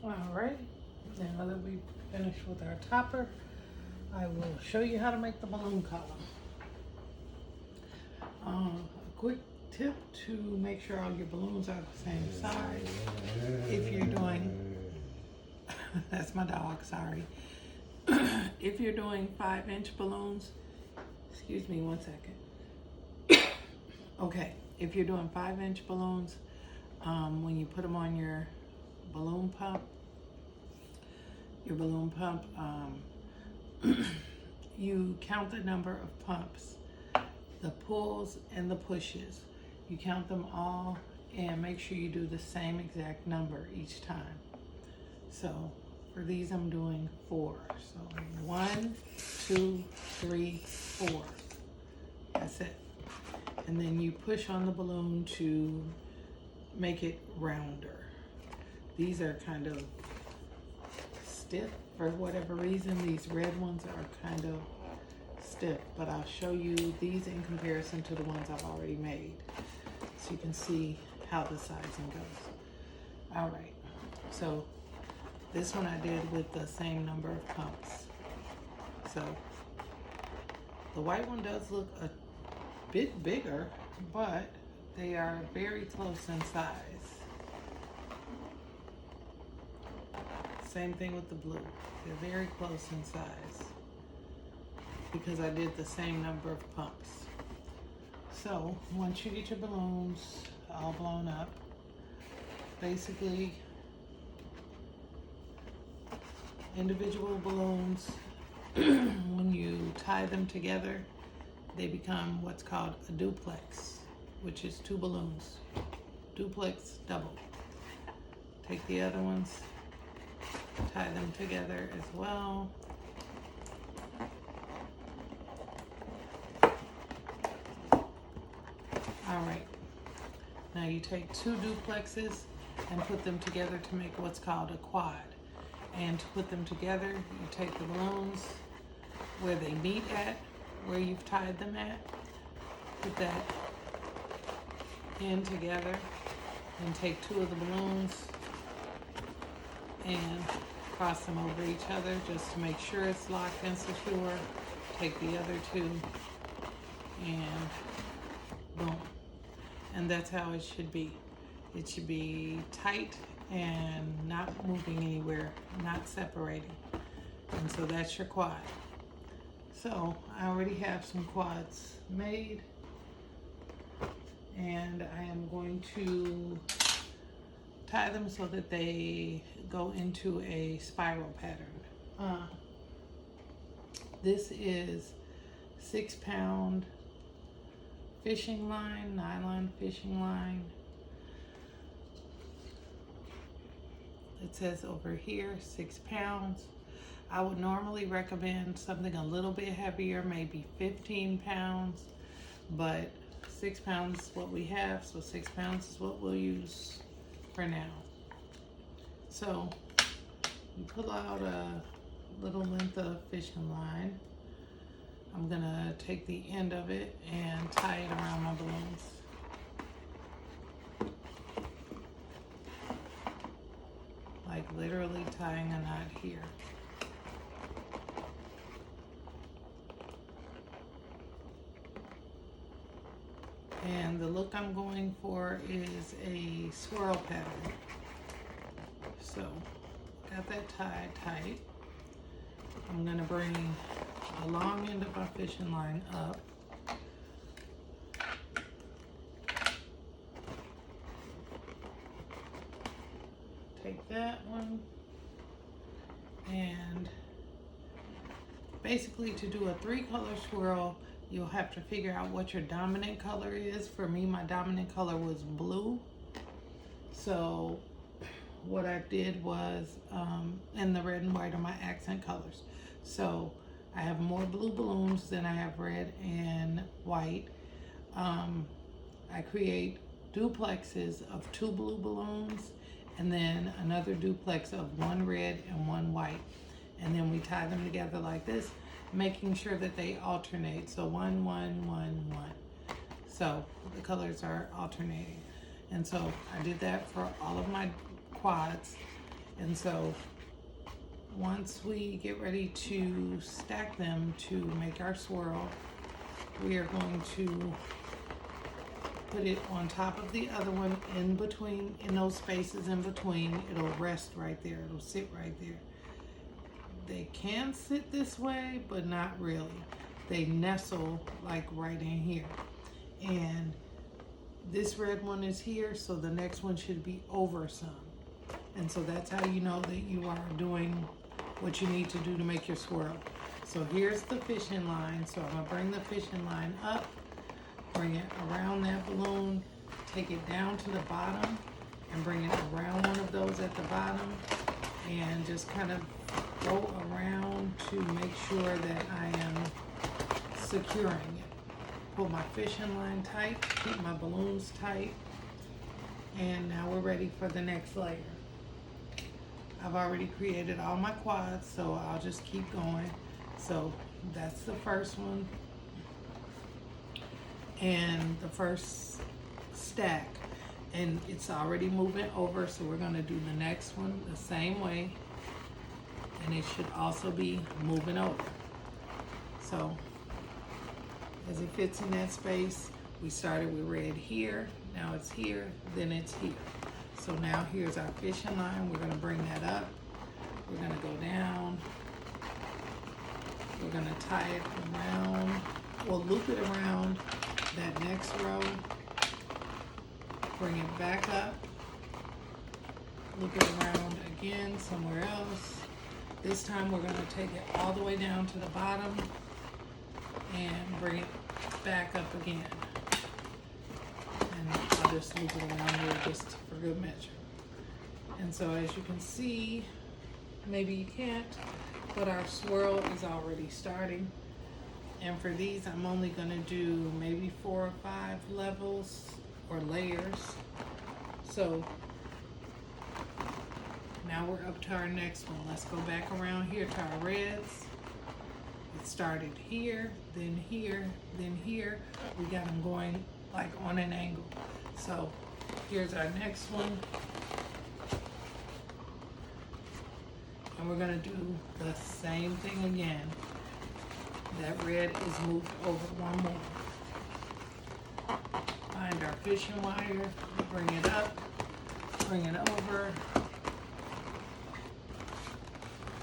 Alright, now that we've finished with our topper, I will show you how to make the balloon column. A quick tip to make sure all your balloons are the same size. If you're doing, that's my dog, sorry. If you're doing 5-inch balloons, excuse me one second. Okay, if you're doing 5-inch balloons, when you put them on your balloon pump, you count the number of pumps, the pulls and the pushes. You count them all and make sure you do the same exact number each time. So for these I'm doing 4. So 1, 2, 3, 4. That's it. And then you push on the balloon to make it rounder. These are kind of stiff for whatever reason. These red ones are kind of stiff, but I'll show you these in comparison to the ones I've already made so you can see how the sizing goes. All right, so this one I did with the same number of pumps. So the white one does look a bit bigger, but they are very close in size. Same thing with the blue. They're very close in size because I did the same number of pumps. So once you get your balloons all blown up, basically individual balloons, when you tie them together, they become what's called a duplex, which is 2 balloons. Duplex double. Take the other ones, tie them together as well. All right, now you take 2 duplexes and put them together to make what's called a quad. And to put them together, you take the balloons where they meet at, where you've tied them at, put that in together, and take 2 of the balloons and cross them over each other just to make sure it's locked and secure. Take the other 2 and boom. And that's how it should be. It should be tight and not moving anywhere, not separating. And so that's your quad. So I already have some quads made, and I am going to tie them so that they go into a spiral pattern. This is 6-pound fishing line, nylon fishing line. It says over here 6 pounds. I would normally recommend something a little bit heavier, maybe 15 pounds, but 6 pounds is what we have, so 6 pounds is what we'll use for now. So you pull out a little length of fishing line. I'm gonna take the end of it and tie it around my balloons. Like literally tying a knot here. And the look I'm going for is a swirl pattern. So, got that tied tight. I'm gonna bring a long end of my fishing line up. Take that one, and basically to do a 3-color swirl, you'll have to figure out what your dominant color is. For me, my dominant color was blue. So what I did was, and the red and white are my accent colors. So I have more blue balloons than I have red and white. I create duplexes of 2 blue balloons and then another duplex of 1 red and 1 white. And then we tie them together like this, making sure that they alternate. So 1, 1, 1, 1. So the colors are alternating. And so I did that for all of my quads. And so once we get ready to stack them to make our swirl, we are going to put it on top of the other one in between, in those spaces in between. It'll rest right there. It'll sit right there. They can sit this way, but not really. They nestle like right in here. And this red one is here, so the next one should be over some. And so that's how you know that you are doing what you need to do to make your swirl. So here's the fishing line. So I'm gonna bring the fishing line up, bring it around that balloon, take it down to the bottom, and bring it around one of those at the bottom, and just kind of go around to make sure that I am securing it. Pull my fishing line tight, keep my balloons tight, and now we're ready for the next layer. I've already created all my quads, so I'll just keep going. So that's the first one and the first stack, and it's already moving over, so we're going to do the next one the same way, and it should also be moving over. So as it fits in that space, we started with red here, now it's here, then it's here. So now here's our fishing line. We're going to bring that up. We're going to go down. We're going to tie it around. We'll loop it around that next row. Bring it back up. Loop it around again somewhere else. This time we're going to take it all the way down to the bottom and bring it back up again. And I'll just loop it around here just for good measure. And so as you can see, maybe you can't, but our swirl is already starting. And for these, I'm only gonna do maybe 4 or 5 levels or layers. So now we're up to our next one. Let's go back around here to our reds. It started here, then here, then here. We got them going like on an angle. So here's our next one. And we're gonna do the same thing again. That red is moved over one more. Find our fishing wire, bring it up, bring it over.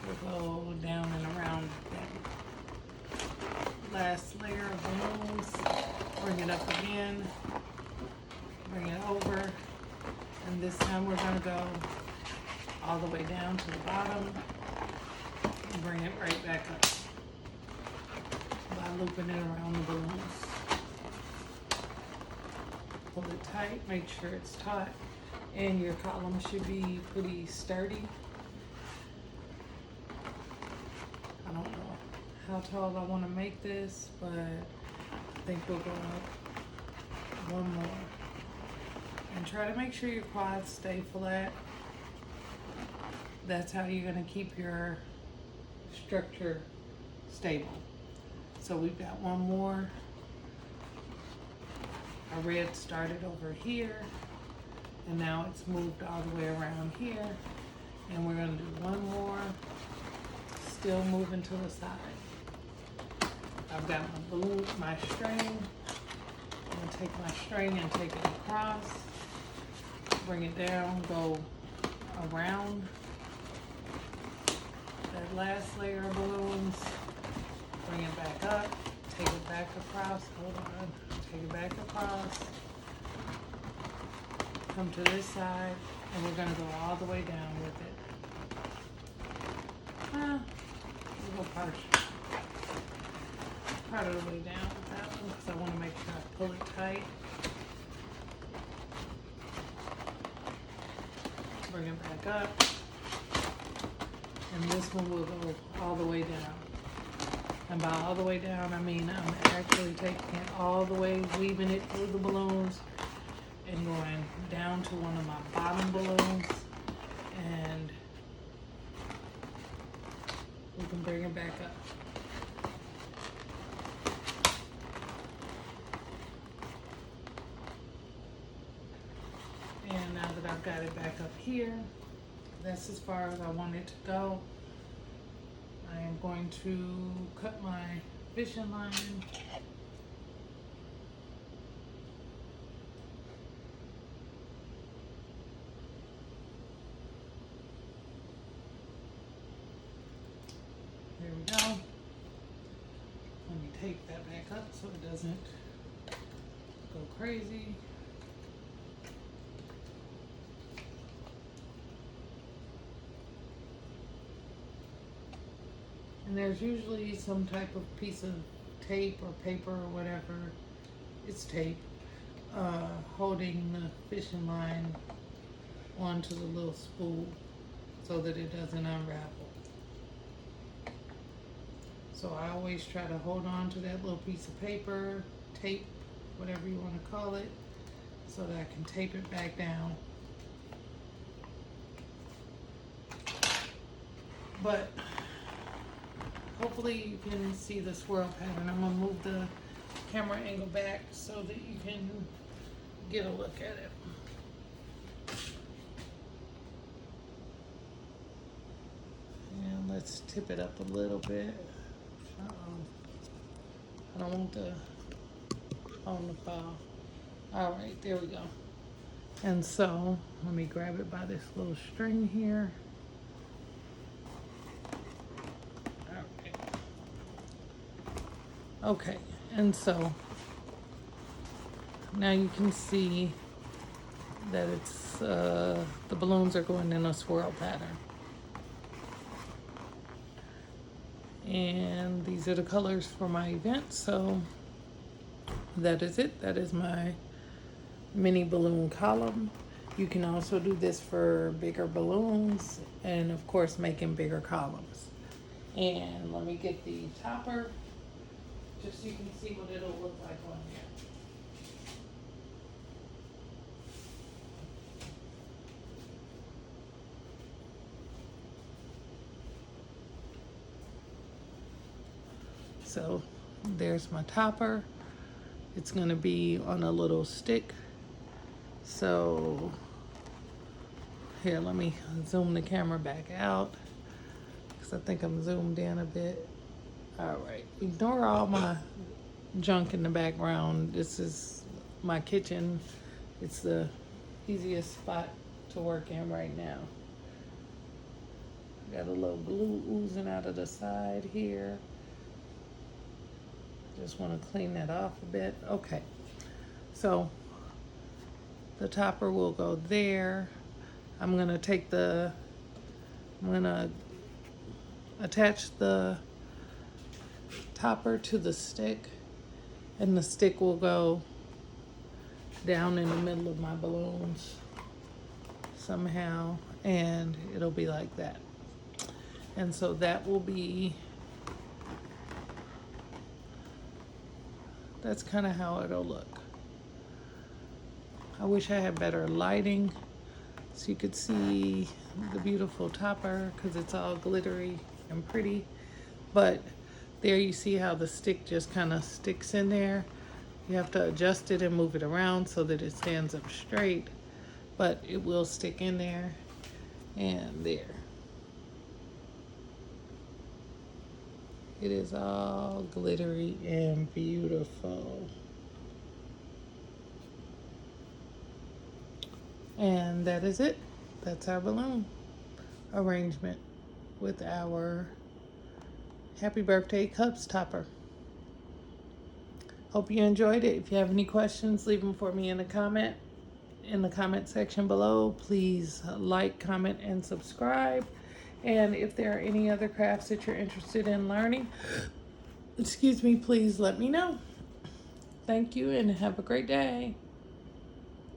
We'll go down and around that last layer of balloons, bring it up again, bring it over, and this time we're going to go all the way down to the bottom and bring it right back up by looping it around the balloons. Pull it tight, make sure it's taut, and your column should be pretty sturdy. I don't know how tall I want to make this, but I think we'll go up one more. And try to make sure your quads stay flat. That's how you're going to keep your structure stable. So we've got one more. Our red started over here, and now it's moved all the way around here. And we're going to do one more, still moving to the side. I've got my balloon, my string. I'm going to take my string and take it across, bring it down, go around that last layer of balloons, bring it back up, take it back across, hold on, take it back across, come to this side, and we're going to go all the way down with it. We'll go part of the way down with that one because I want to make sure I pull it tight. Bring it back up. And this one will go all the way down. And by all the way down, I mean I'm actually taking it all the way, weaving it through the balloons and going down to one of my bottom balloons, and we can bring it back up. And now that I've got it back up here, that's as far as I want it to go. I am going to cut my fishing line. There we go. Let me tape that back up so it doesn't go crazy. And there's usually some type of piece of tape or paper or whatever, it's tape, holding the fishing line onto the little spool so that it doesn't unravel. So I always try to hold on to that little piece of paper, tape, whatever you want to call it, so that I can tape it back down. But hopefully you can see the swirl pattern. I'm gonna move the camera angle back so that you can get a look at it. And let's tip it up a little bit. I don't want the on the file. All right, there we go. And so let me grab it by this little string here. Okay, and so now you can see that it's the balloons are going in a swirl pattern. And these are the colors for my event, so that is it. That is my mini balloon column. You can also do this for bigger balloons and of course making bigger columns. And let me get the topper just so you can see what it'll look like on here. So there's my topper. It's gonna be on a little stick. So here, let me zoom the camera back out because I think I'm zoomed in a bit. All right, ignore all my junk in the background. This is my kitchen. It's the easiest spot to work in right now. Got a little glue oozing out of the side here. Just want to clean that off a bit. Okay, so the topper will go there. I'm gonna attach the topper to the stick, and the stick will go down in the middle of my balloons somehow, and it'll be like that. And so that will be, that's kind of how it'll look. I wish I had better lighting so you could see the beautiful topper because it's all glittery and pretty. But there you see how the stick just kind of sticks in there. You have to adjust it and move it around so that it stands up straight, but it will stick in there and there. It is all glittery and beautiful. And that is it. That's our balloon arrangement with our Happy Birthday Cups topper. Hope you enjoyed it. If you have any questions, leave them for me in the comment section below. Please like, comment, and subscribe. And if there are any other crafts that you're interested in learning, excuse me, please let me know. Thank you and have a great day.